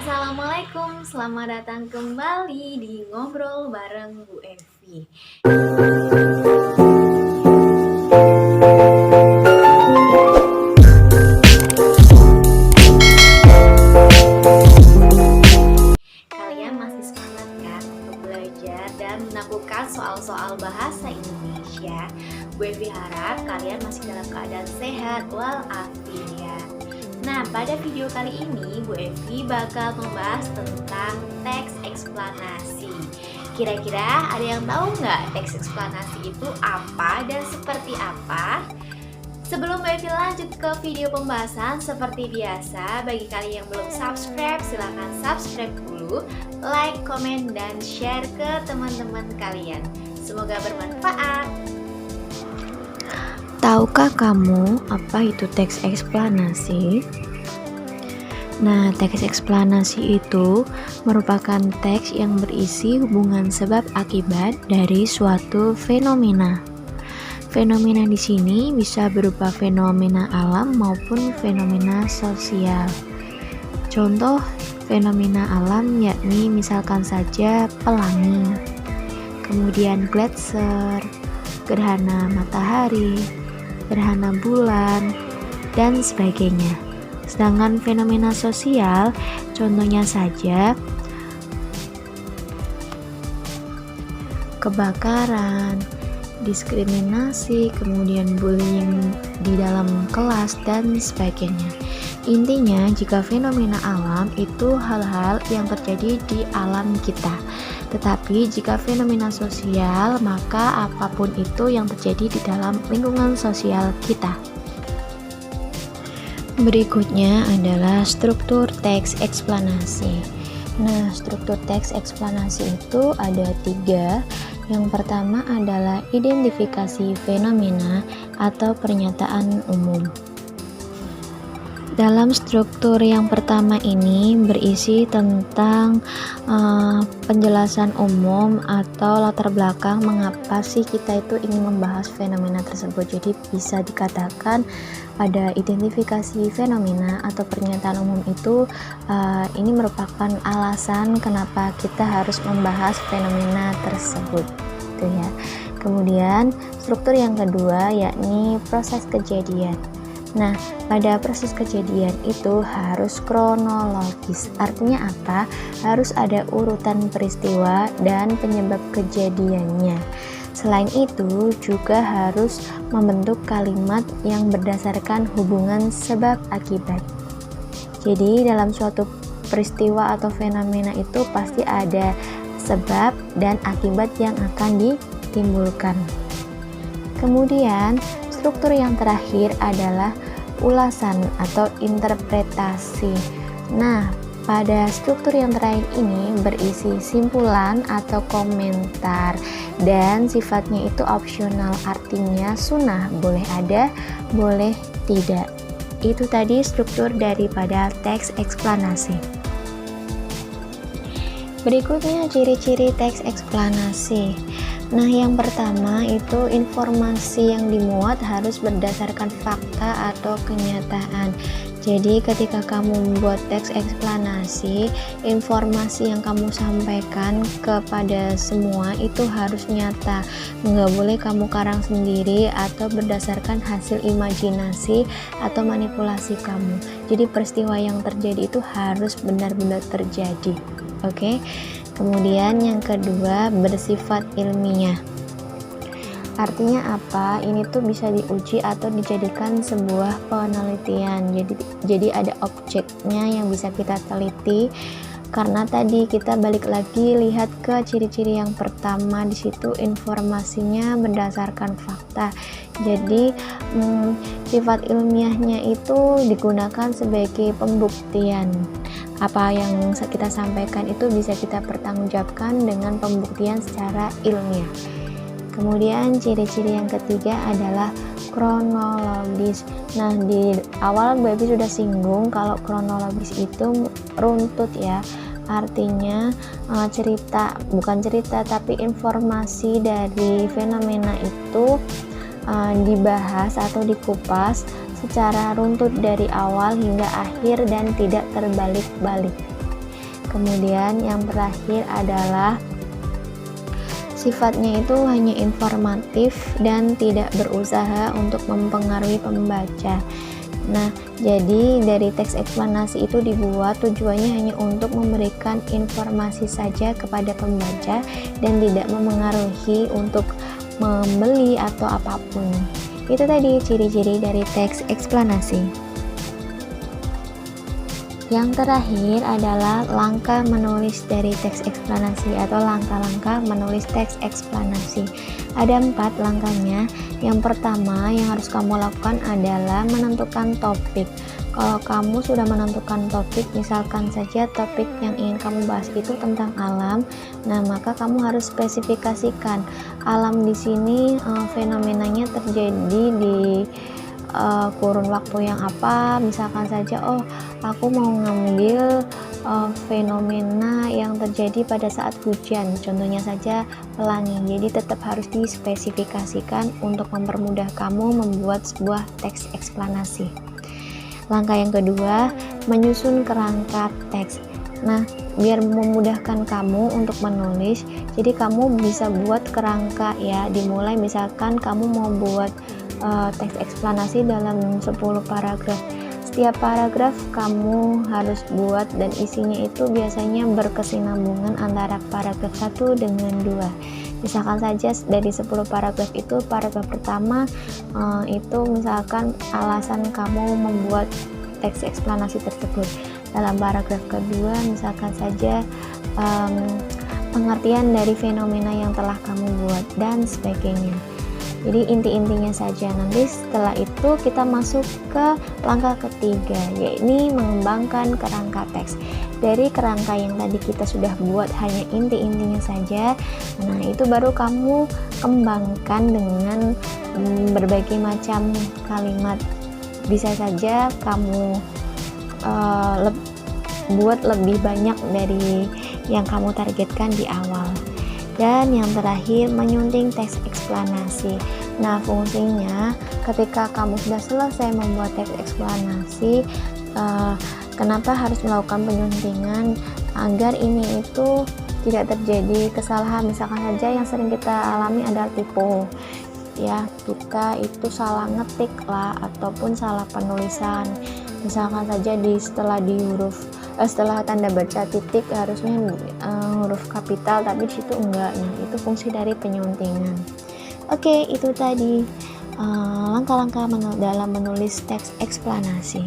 Assalamualaikum, selamat datang kembali di Ngobrol bareng Bu Evi. Kalian masih semangat kan untuk belajar dan menaklukkan soal-soal bahasa Indonesia? Bu Evi harap kalian masih dalam keadaan sehat walafiat. Nah, pada video kali ini Bu Evi bakal membahas tentang teks eksplanasi. Kira-kira ada yang tahu nggak teks eksplanasi itu apa dan seperti apa? Sebelum Bu Evi lanjut ke video pembahasan, seperti biasa, bagi kalian yang belum subscribe, silahkan subscribe dulu, like, komen, dan share ke teman-teman kalian. Semoga bermanfaat. Tahukah kamu apa itu teks eksplanasi? Nah, teks eksplanasi itu merupakan teks yang berisi hubungan sebab akibat dari suatu fenomena. Fenomena di sini bisa berupa fenomena alam maupun fenomena sosial. Contoh fenomena alam yakni misalkan saja pelangi, kemudian gletser, gerhana matahari, gerhana bulan, dan sebagainya. Sedangkan fenomena sosial, contohnya saja kebakaran, diskriminasi, kemudian bullying di dalam kelas, dan sebagainya. Intinya, jika fenomena alam itu hal-hal yang terjadi di alam kita. Tetapi jika fenomena sosial, maka apapun itu yang terjadi di dalam lingkungan sosial kita. Berikutnya adalah struktur teks eksplanasi. Nah, struktur teks eksplanasi itu ada 3. Yang pertama adalah identifikasi fenomena atau pernyataan umum. Dalam struktur yang pertama ini berisi tentang penjelasan umum atau latar belakang mengapa sih kita itu ingin membahas fenomena tersebut. Jadi bisa dikatakan pada identifikasi fenomena atau pernyataan umum itu ini merupakan alasan kenapa kita harus membahas fenomena tersebut, gitu ya. Kemudian struktur yang kedua yakni proses kejadian. Nah, pada proses kejadian itu harus kronologis. Artinya apa? Harus ada urutan peristiwa dan penyebab kejadiannya. Selain itu, juga harus membentuk kalimat yang berdasarkan hubungan sebab akibat. Jadi, dalam suatu peristiwa atau fenomena itu pasti ada sebab dan akibat yang akan ditimbulkan. Kemudian, struktur yang terakhir adalah ulasan atau interpretasi. Nah, pada struktur yang terakhir ini berisi simpulan atau komentar dan sifatnya itu opsional, artinya sunnah, boleh ada, boleh tidak. Itu tadi struktur daripada teks eksplanasi. Berikutnya ciri-ciri teks eksplanasi. Nah, yang pertama itu informasi yang dimuat harus berdasarkan fakta atau kenyataan. Jadi ketika kamu membuat teks eksplanasi, informasi yang kamu sampaikan kepada semua itu harus nyata. Nggak boleh kamu karang sendiri atau berdasarkan hasil imajinasi atau manipulasi kamu. Jadi peristiwa yang terjadi itu harus benar-benar terjadi. Oke. Kemudian yang kedua bersifat ilmiah. Artinya apa? Ini tuh bisa diuji atau dijadikan sebuah penelitian. Jadi ada objeknya yang bisa kita teliti. Karena tadi kita balik lagi lihat ke ciri-ciri yang pertama, di situ informasinya berdasarkan fakta. Jadi sifat ilmiahnya itu digunakan sebagai pembuktian. Apa yang kita sampaikan itu bisa kita pertanggungjawabkan dengan pembuktian secara ilmiah. Kemudian ciri-ciri yang ketiga adalah kronologis. Nah, di awal Bu Evi sudah singgung kalau kronologis itu runtut ya. Artinya bukan cerita tapi informasi dari fenomena itu dibahas atau dikupas secara runtut dari awal hingga akhir dan tidak terbalik-balik. Kemudian yang terakhir adalah sifatnya itu hanya informatif dan tidak berusaha untuk mempengaruhi pembaca. Nah, jadi dari teks eksplanasi itu dibuat tujuannya hanya untuk memberikan informasi saja kepada pembaca dan tidak memengaruhi untuk membeli atau apapun. Itu tadi ciri-ciri dari teks eksplanasi. Yang terakhir adalah langkah menulis dari teks eksplanasi atau langkah-langkah menulis teks eksplanasi. Ada 4 langkahnya. Yang pertama yang harus kamu lakukan adalah menentukan topik. Kalau kamu sudah menentukan topik, misalkan saja topik yang ingin kamu bahas itu tentang alam, nah maka kamu harus spesifikasikan alam di sini fenomenanya terjadi di kurun waktu yang apa. Misalkan saja, oh aku mau ngambil fenomena yang terjadi pada saat hujan, contohnya saja pelangi. Jadi tetap harus dispesifikasikan untuk mempermudah kamu membuat sebuah teks eksplanasi. Langkah yang kedua, menyusun kerangka teks. Nah, biar memudahkan kamu untuk menulis, jadi kamu bisa buat kerangka ya. Dimulai misalkan kamu mau buat teks eksplanasi dalam 10 paragraf. Setiap paragraf kamu harus buat dan isinya itu biasanya berkesinambungan antara paragraf 1 dengan 2. Misalkan saja dari 10 paragraf itu, paragraf pertama itu misalkan alasan kamu membuat teks eksplanasi tersebut. Dalam paragraf kedua misalkan saja pengertian dari fenomena yang telah kamu buat dan sebagainya. Jadi inti-intinya saja. Nanti setelah itu kita masuk ke langkah ketiga, yaitu mengembangkan kerangka teks. Dari kerangka yang tadi kita sudah buat hanya inti-intinya saja, nah itu baru kamu kembangkan dengan berbagai macam kalimat. Bisa saja kamu buat lebih banyak dari yang kamu targetkan di awal. Dan yang terakhir, menyunting teks eksplanasi. Nah, fungsinya ketika kamu sudah selesai membuat teks eksplanasi, kenapa harus melakukan penyuntingan? Agar ini itu tidak terjadi kesalahan. Misalkan saja yang sering kita alami adalah typo. Ya, kita itu salah ngetik lah ataupun salah penulisan. Misalkan saja setelah tanda baca titik harusnya huruf kapital, tapi di situ enggak. Nah, itu fungsi dari penyuntingan. Oke, itu tadi langkah-langkah dalam menulis teks eksplanasi.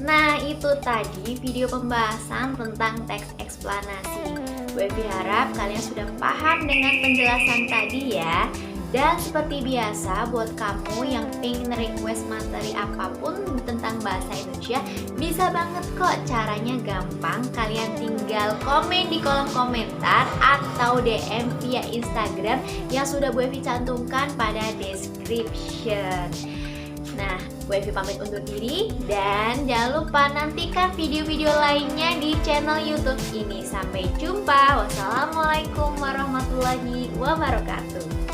Nah, itu tadi video pembahasan tentang teks eksplanasi. Gue harap kalian sudah paham dengan penjelasan tadi ya. Dan seperti biasa, buat kamu yang pengen request materi apapun tentang bahasa Indonesia, bisa banget kok. Caranya gampang, kalian tinggal komen di kolom komentar atau DM via Instagram yang sudah Bu Evi cantumkan pada description. Nah, Bu Evi pamit undur diri dan jangan lupa nantikan video-video lainnya di channel YouTube ini. Sampai jumpa. Wassalamualaikum warahmatullahi wabarakatuh.